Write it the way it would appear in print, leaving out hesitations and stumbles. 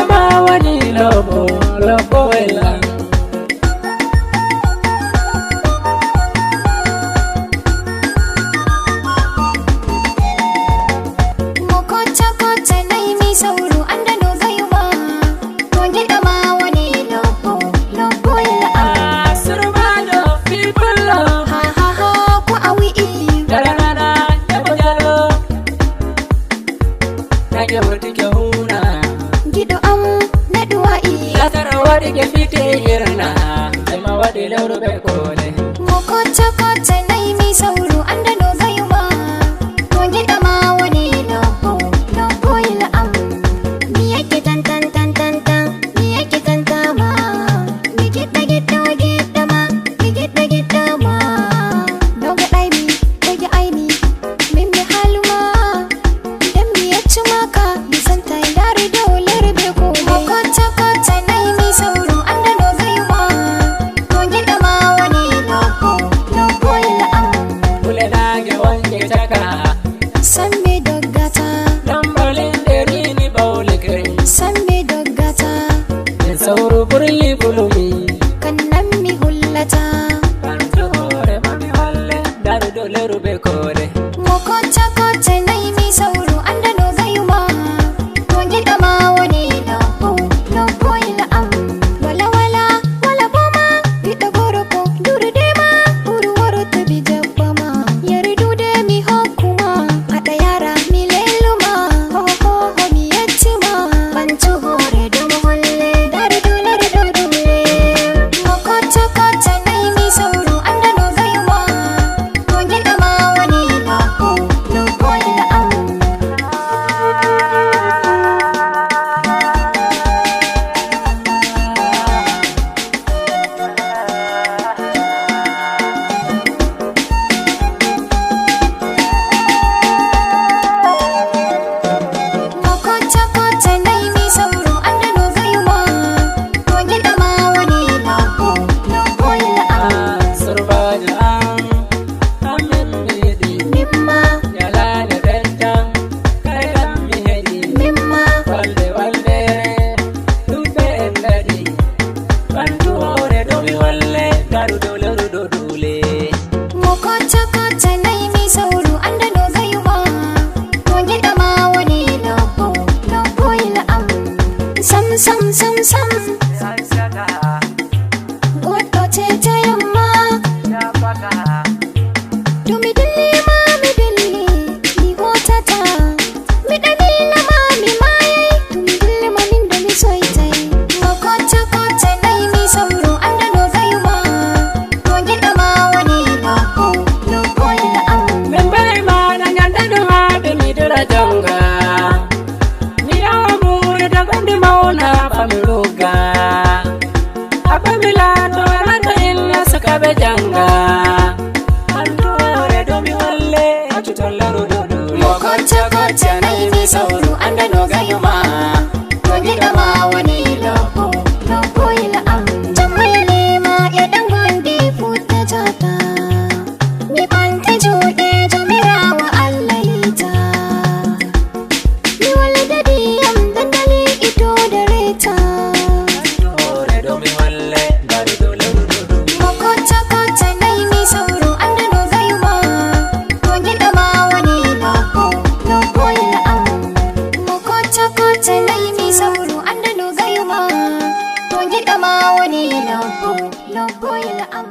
ma wani lobo lobo wela. Mokota kota nai mi sauro anda no gayuma. To gida ma wani lobo lobo wela. Survado people Ha ha ha ko awi i. darana yabo jalo nage wodi ke huna Gido am na duwai. latara wadi ke fite irna ai ma wadi lawru be kole. Mokota kota nai mi sauro anda no gayuma. To gida ma wani lobo lobo wela am. Mi yake tan tan tan tan tan. Mi yake tan ma. Mi gida gida gida ma. Mi gida gida ma. Doga dai mi, doga ai mi. Min mi haluma. Idan mi ya ci maka, mi san ta yare da wular be ko. Mokota kota nai mi sauro anda no gayuma. To gida ma wani lobo lobo wela am. Kule nage wanke taka San me doggata, lambalin deri ni bawle kiri san me doggata. den sauru burli bulumi Kan nan mi hullata. bantu hore mami holle daru do leru be kole. Mokota kota nai mi sauro anda no gayuma. To gida ma wani lobo lobo wela am. Wala wala wala boma gida goroko duru de ma uru woro to bi jabba ma. Yari dude mi hokuma ada yara mi leluma. Ho ho ho mi yatima bantu hore do mo holle daru do leru do dule. Mokota kota nai mi sauro anda no gayuma. To gida ma wani lobo lobo wela am. Mokota kota nai mi sauro anda no gayuma. To gida ma wani lobo lobo wela am. Survado amen midi Mimma yala ne dentam kayam mi hedi mimma walde walde dubbe endadi bantu hore do mi holle daru do leru do dule. Mokota kota nai mi sauro anda no gayuma. To gida ma wani lobo lobo wela am. Sam sam sam sam godo te ta yamma. To mi dilli ma mi dilli mi hotata. Mi dani na ma mi mai. To mi dilli ma min da mi soitai. Mokota kota nai mi sauro anda no gayuma. To gida ma wani lobo lobo wela am. Membere mana nyanda do habe mi dira jonga ni amure da gondi mauna pamiluga apamila to rata inna sakabe janga bantu hore do mi holle atutollaro do dule. Mokota kota nai mi sauro anda no gayuma. To gida ma wani lobo lobo wela am. Jammayale ma ya dan gondi futa jata. Mi banta juɗe jamirawa Allah ita. Mi wala dadi am dandali ito da reta. Bantu hore do mi holle daru do leru do dule. Mokota kota nai mi sauro anda no gayuma. To gida ma wani lobo lobo wela am. Mokota kota nai mi sauro anda no gayuma. To gida ma wani lobo lobo wela am.